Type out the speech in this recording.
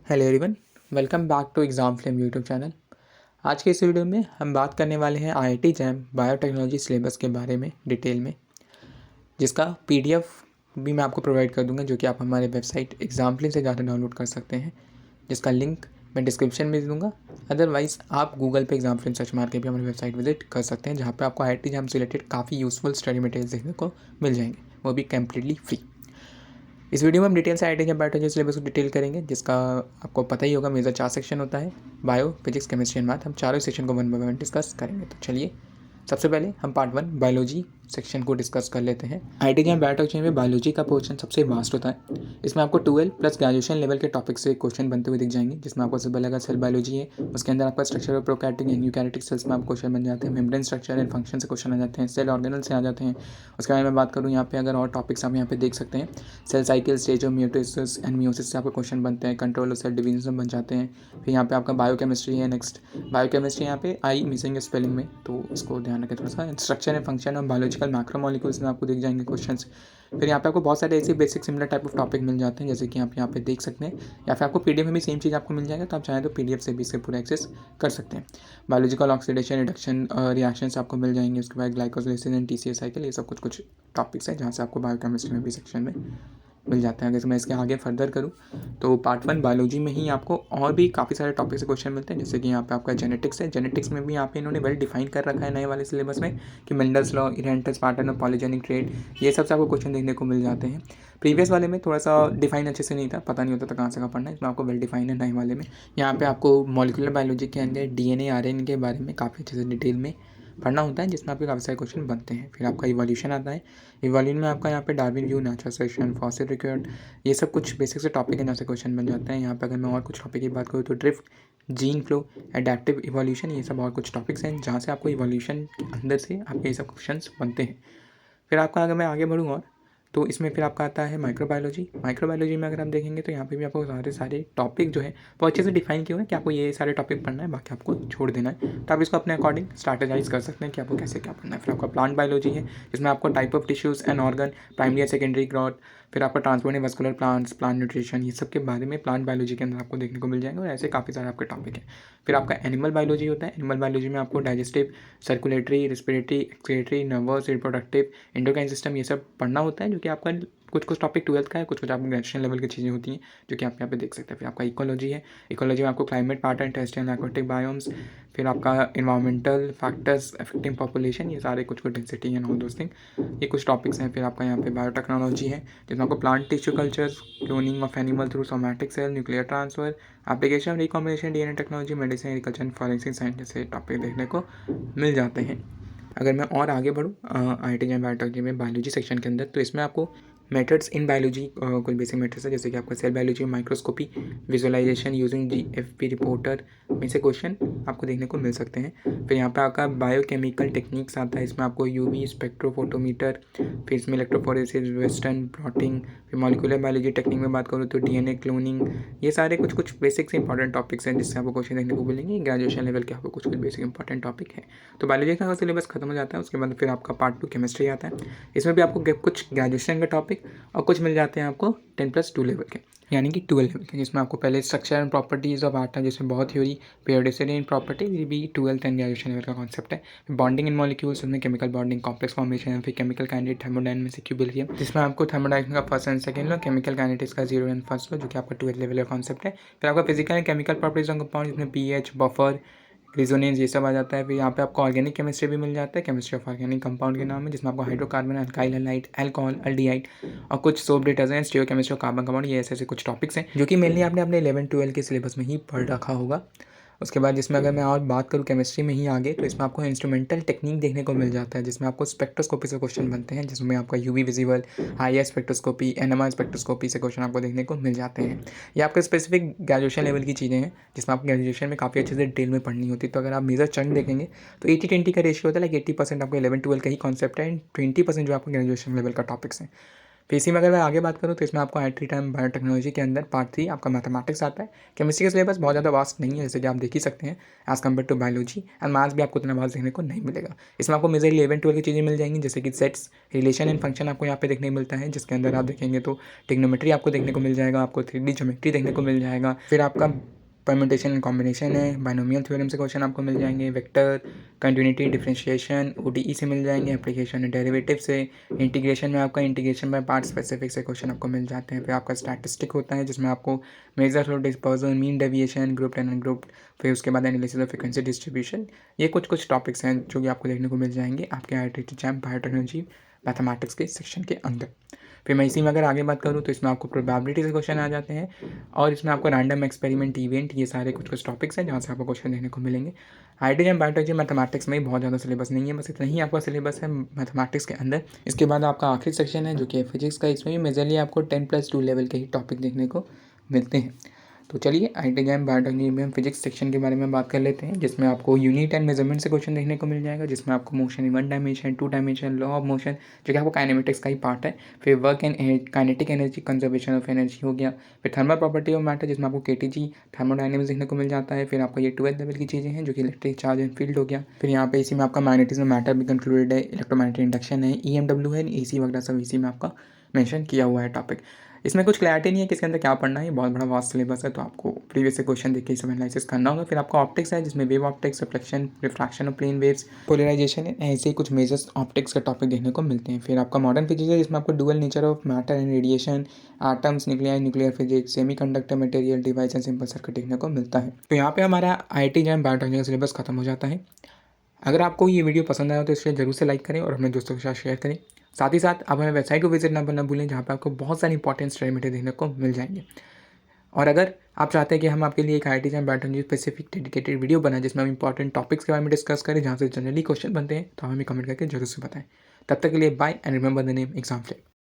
Hello everyone, welcome back to Exam Flame YouTube channel. आज के इस वीडियो में हम बात करने वाले हैं आईआईटी जैम बायोटेक्नोलॉजी सिलेबस के बारे में डिटेल में, जिसका पीडीएफ भी मैं आपको प्रोवाइड कर दूंगा, जो कि आप हमारे वेबसाइट एग्ज़ाम फ्लेम से जाकर डाउनलोड कर सकते हैं, जिसका लिंक मैं डिस्क्रिप्शन में दे दूँगा। अदरवाइज़ आप गूगल पे एग्ज़ाम फ्लेम सर्च मार के भी हमारी वेबसाइट विजिट कर सकते हैं, जहाँ पर आपको आईआईटी जैम से रिलेटेड काफ़ी यूज़फुल स्टडी मटेरियल्स देखने को मिल जाएंगे, वो भी कम्प्लीटली फ्री। इस वीडियो में हम डिटेल से आईआईटी बायोटेक्नोलॉजी सिलेबस को डिटेल करेंगे, जिसका आपको पता ही होगा मेजर 4 सेक्शन होता है, bio, physics, chemistry and math. हम चारों सेक्शन को वन बाय वन डिस्कस करेंगे। तो चलिए सबसे पहले हम पार्ट 1 बायोलॉजी सेक्शन को डिस्कस कर लेते हैं। आईआईटी जैम बायोटेक्नोलॉजी में बायोलॉजी का पोर्शन सबसे वास्ट होता है। इसमें आपको 12 प्लस ग्रेजुएशन लेवल के टॉपिक से क्वेश्चन बनते हुए दिख जाएंगे, जिसमें आपको सबसे पहले अगर सेल बायोलॉजी है, उसके अंदर आपका structure of prokaryotic and eukaryotic cells में आपको क्वेश्चन बन जाते हैं। मेम्ब्रेन स्ट्रक्चर एंड फंक्शन से क्वेश्चन आ जाते हैं, सेल ऑर्गेनल से आ जाते हैं। उसके बारे में बात करूँ यहाँ पे, अगर और टॉपिक्स आप यहाँ पे देख सकते हैं, cell cycle, stage of mitosis and meiosis से आपको क्वेश्चन बनते हैं, कंट्रोल ऑफ सेल डिवीजन बन जाते हैं। फिर यहाँ पे आपका बायोकेमिस्ट्री है। नेक्स्ट बायोकेमिस्ट्री यहाँ पे आई मिसिंग स्पेलिंग में, तो इसको ध्यान रखें थोड़ा सा। Structure and function of biological macromolecules में आपको दिख जाएंगे क्वेश्चंस। फिर यहाँ पे आपको बहुत सारे ऐसे basic similar type of topic मिल जाते हैं, जैसे कि आप यहाँ पे देख सकते हैं, या फिर आपको पीडीएफ में भी सेम चीज़ आपको मिल जाएगा, तो आप चाहें तो पीडीएफ से भी इससे पूरा एक्सेस कर सकते हैं। बायोलॉजिकल ऑक्सीडेशन रिडक्शन रिएक्शंस आपको मिल जाएंगे। उसके बाद ग्लाइकोसिलेशन एंड टीसीए साइकिल, ये सब कुछ टॉपिक्स हैं जहाँ से आपको बायोकेमिस्ट्री में भी सेक्शन में मिल जाते हैं। अगर मैं इसके आगे फर्दर करूँ तो पार्ट 1 बायोलॉजी में ही आपको और भी काफ़ी सारे टॉपिक से क्वेश्चन मिलते हैं, जैसे कि यहाँ पे आपका जेनेटिक्स है। जेनेटिक्स में भी यहाँ पे इन्होंने वेल डिफाइन कर रखा है नए वाले सिलेबस में कि Mendel's law, inheritance pattern of polygenic trait, ये सब से आपको क्वेश्चन देखने को मिल जाते हैं। प्रीवियस वाले में थोड़ा सा डिफाइन अच्छे से नहीं था, पता नहीं होता था कहाँ से कहाँ पढ़ना है। इसमें आपको वेल डिफाइन है नए वाले में। यहाँ पे आपको मॉलिक्यूलर बायोलॉजी के अंदर डीएनए आरएनए के बारे में काफ़ी अच्छे से डिटेल में पढ़ना होता है, जिसमें आपके काफ़ी सारे क्वेश्चन बनते हैं। फिर आपका इवोल्यूशन आता है। इवोल्यूशन में आपका यहाँ पे Darwin view, natural selection, fossil record, ये सब कुछ बेसिक से टॉपिक है जहाँ से क्वेश्चन बन जाते हैं। यहाँ पे अगर मैं और कुछ टॉपिक की बात करूँ तो drift, gene flow, adaptive evolution, ये सब और कुछ टॉपिक्स हैं जहाँ से आपको इवोल्यूशन के अंदर से आपके ये सब क्वेश्चन बनते हैं। फिर आपका अगर मैं आगे बढ़ूँ और तो इसमें फिर आपका आता है माइक्रोबायोलॉजी। माइक्रोबायोलॉजी में अगर आप देखेंगे तो यहाँ पे भी आपको सारे टॉपिक जो है वो अच्छे से डिफाइन किए हुए हैं कि आपको ये सारे टॉपिक पढ़ना है, बाकी आपको छोड़ देना है। तो आप इसको अपने अकॉर्डिंग स्ट्रैटेजाइज कर सकते हैं कि आपको कैसे क्या पढ़ना है। फिर आपका प्लांट बायोलॉजी है, जिसमें आपको type of tissues and organ, primary या सेकेंडरी ग्रोथ, फिर आपका transport vascular plants, plant nutrition, ये सब के बारे में प्लांट बायोलॉजी के अंदर आपको देखने को मिल जाएंगे, और ऐसे काफ़ी सारे आपके टॉपिक हैं। फिर आपका एनिमल बायोलॉजी होता है। एनिमल बायोलॉजी में आपको digestive, circulatory, respiratory, excretory, nervous, reproductive, endocrine system, ये सब पढ़ना होता है, जो कि आपका कुछ टॉपिक 12th का है, कुछ आपको ग्रेजुएशन लेवल की चीज़ें होती हैं, जो कि आप यहाँ पे देख सकते हैं। फिर आपका इकोलॉजी है। इकोलॉजी में आपको climate pattern, terrestrial and aquatic biomes, फिर आपका इन्वायरमेंटल फैक्टर्स अफेक्टिंग पॉपुलेशन, ये सारे कुछ density and all those thing, ये कुछ टॉपिक्स हैं। फिर आपका यहाँ पे बायोटेक्नोलॉजी है, जिसमें आपको plant tissue culture, cloning of animal through somatic cell, nuclear transfer, application recombination, DNA technology, medicine, agriculture and forensic science जैसे टॉपिक देखने को मिल जाते हैं। अगर मैं और आगे बढ़ूँ आईआईटी जैम बायोटेक्नोलॉजी में बायोलॉजी सेक्शन के अंदर, तो इसमें आपको मेथड्स इन बायोलॉजी कुछ बेसिक मेथड्स है, जैसे कि आपका सेल बायोलॉजी में microscopy, visualisation using GFP reporter में से क्वेश्चन आपको देखने को मिल सकते हैं। फिर यहाँ पे आपका बायोकेमिकल टेक्निक्स आता है, इसमें आपको यूवी स्पेक्ट्रोफोटोमीटर, फिर इसमें इलेक्ट्रोफोरेसिस, वेस्टर्न ब्लॉटिंग, फिर मॉलिक्यूलर बायोलॉजी टेक्निक में बात करूँ तो डीएनए क्लोनिंग, ये सारे कुछ बेसिक से इंपॉर्टेंट टॉपिक्स हैं जिससे आपको क्वेश्चन देखने को मिलेंगे। ग्रेजुएशन लेवल के आपको कुछ बेसिक इंपॉर्टेंट टॉपिक है। तो बायोलॉजी का सिलेबस खत्म हो जाता है। उसके बाद फिर आपका पार्ट 2 केमिस्ट्री आता है। इसमें भी आपको कुछ ग्रेजुएशन के टॉपिक और कुछ मिल जाते हैं आपको 10+2 लेवल के, यानी कि 12 लेवल के, जिसमें आपको पहले structure and properties of atom, जिसमें बहुत थ्योरी, पीरियोडिसिटी एंड प्रॉपर्टी, ये भी 12th एंड ग्रेजुएशन लेवल का कॉन्सेप्ट है। बॉन्डिंग इन मॉलिक्यूल्स, उसमें केमिकल बॉन्डिंग, कॉम्प्लेक्स फॉर्मेशन, फिर केमिकल काइनेटिक्स, थर्मोडायनामिक्स, इक्विलिब्रियम, जिसमें आपको थर्मोडायनामिक्स का first and second low, chemical kinetics का 0 एंड फर्स्ट लो, जो कि आपका 12th लेवल का कॉन्सेप्ट है। फिर आपका physical and chemical properties of compound, जिसमें पीएच, बफर, रिजोनेंस, ये सब आ जाता है। फिर यहाँ पे आपको ऑर्गेनिक केमिस्ट्री भी मिल जाता है, केमिस्ट्री ऑफ ऑर्गेनिक कंपाउंड के नाम है, जिसमें आपको hydrocarbon, alkyl halide, alcohol, aldehyde और कुछ soap detergents, stereo chemistry of carbon compound, ये ऐसे कुछ टॉपिक्स हैं जो कि मेनली आपने अपने 11-12 के सिलेबस में ही पढ़ रखा होगा। उसके बाद जिसमें अगर मैं और बात करूँ केमिस्ट्री में ही आगे, तो इसमें आपको इंस्ट्रूमेंटल टेक्निक देखने को मिल जाता है, जिसमें आपको स्पेक्ट्रोस्कोपी से क्वेश्चन बनते हैं, जिसमें आपका UV visible, IR spectroscopy, NMR spectroscopy से क्वेश्चन आपको देखने को मिल जाते हैं। ये आपके स्पेसिफिक ग्रेजुएशन लेवल की चीज़ें हैं, जिसमें आपको ग्रेजुएशन में काफ़ी अच्छे से डिटेल में पढ़नी होती है। तो अगर आप मेजर चंक देखेंगे तो 80-20 का रेशियो होता है, लाइक 80% आपको 11-12 का ही कॉन्सेप्ट है एंड 20% जो आपको ग्रेजुएशन लेवल का टॉपिक्स हैं। फिर इसी में अगर मैं आगे बात करूँ तो इसमें आपको IIT जैम बायोटेक्नोलॉजी के अंदर पार्ट 3 आपका मैथमेटिक्स आता है। केमिस्ट्री का सिलेबस बहुत ज़्यादा वास्ट नहीं है, जैसे कि आप देख ही सकते हैं as compared to biology, and maths भी आपको उतना वास्ट देखने को नहीं मिलेगा। इसमें आपको मेजरली 11-12 की चीज़ें मिल जाएंगी, जैसे कि सेट्स, रिलेशन एंड फंक्शन आपको यहाँ पे देखने को मिलता है, जिसके अंदर आप देखेंगे तो ट्रिग्नोमेट्री आपको देखने को मिल जाएगा, आपको 3D ज्योमेट्री देखने को मिल जाएगा। फिर आपका परम्यूटेशन एंड कॉम्बिनेशन है, बाइनोमियल थ्योरम से क्वेश्चन आपको मिल जाएंगे, वेक्टर, कंटिन्यूटी, डिफरेंशिएशन, ODE से मिल जाएंगे, एप्लीकेशन एंड डेरिवेटिव से, इंटीग्रेशन में आपका इंटीग्रेशन बाय पार्ट स्पेसिफिक से क्वेश्चन आपको मिल जाते हैं। फिर आपका स्टैटिस्टिक होता है, जिसमें आपको measure of dispersion, mean deviation, group and group, फिर उसके बाद एनालिसिस ऑफ फ्रीक्वेंसी डिस्ट्रीब्यूशन। ये कुछ टॉपिक्स हैं जो कि आपको देखने को मिल जाएंगे आपके IIT जैम बायोटेक्नोलॉजी मैथमेटिक्स के सेक्शन के अंदर। फिर मैं इसी में अगर आगे बात करूँ तो इसमें आपको प्रोबेबिलिटी से क्वेश्चन आ जाते हैं, और इसमें आपको रैंडम एक्सपेरिमेंट, इवेंट, ये सारे कुछ टॉपिक्स हैं जहाँ से आपको क्वेश्चन देखने को मिलेंगे। IIT जैम बायोटेक्नोलॉजी मैथमेटिक्स में बहुत ज़्यादा सिलेबस नहीं है, बस इतना ही आपका सिलेबस है मैथमेटिक्स के अंदर। इसके बाद आपका आखिरी सेक्शन है जो कि फिजिक्स का, इसमें भी मेजरली आपको 10+2 लेवल के ही टॉपिक देखने को मिलते हैं। तो चलिए IIT जैम बायोटेक्नोलॉजी में हम फिजिक्स सेक्शन के बारे में बात कर लेते हैं, जिसमें आपको यूनिट एंड मेजरमेंट से क्वेश्चन देखने को मिल जाएगा, जिसमें आपको motion in 1 dimension, 2 dimension, law of motion, जो कि आपको काइनेमेटिक्स का ही पार्ट है। फिर work and kinetic energy, conservation of energy हो गया। फिर थर्मल प्रॉपर्टी ऑफ मैटर, जिसमें आपको KTG, थर्मोडायनेमिक्स देखने को मिल जाता है। फिर आपको ये 12th लेवल की चीज़ें हैं जो कि इलेक्ट्रिक चार्ज एंड फील्ड हो गया। फिर यहाँ पे इसी में आपका मैग्नेटिज्म मैटर भी कंक्लूडेड है, इलेक्ट्रोमैग्नेटिक इंडक्शन है, EMW है, AC वगैरह सब इसी में आपका मेंशन किया हुआ है टॉपिक। इसमें कुछ क्लैरिटी नहीं है कि इसके अंदर क्या पढ़ना है, बहुत बड़ा वास्ट सिलेबस है, तो आपको प्रीवियस से क्वेश्चन देख के सब एनालिसिस करना होगा। फिर आपका ऑप्टिक्स है, जिसमें wave optics, reflection, refraction of plane waves, polarisation, ऐसे ही कुछ मेजर ऑप्टिक्स का टॉपिक देखने को मिलते हैं। फिर आपका मॉडर्न फिजिक्स है, जिसमें आपको dual nature of matter and radiation, atoms, nuclear physics, semiconductor material, device and simple circuit देखने को मिलता है। तो यहाँ पे हमारा IIT जैम बायोटेक्नोलॉजी का सिलेबस खत्म हो जाता है। अगर आपको ये वीडियो पसंद आया तो इसे ज़रूर से लाइक करें और अपने दोस्तों के साथ शेयर करें। साथ ही साथ आप हमें वेबसाइट को विजिट ना भूलें, जहाँ पे आपको बहुत सारी इंपॉर्टेंट स्टडी मटेरियल देखने को मिल जाएंगे। और अगर आप चाहते हैं कि हम आपके लिए एक IIT jam biotechnology specific dedicated video बनाएं, जिसमें हम इंपॉर्टेंट टॉपिक्स के बारे में डिस्कस करें, जहाँ से जनरली क्वेश्चन बनते हैं, तो हमें कमेंट करके जरूर से बताएं। तब तक के लिए bye and remember the name Exam flame.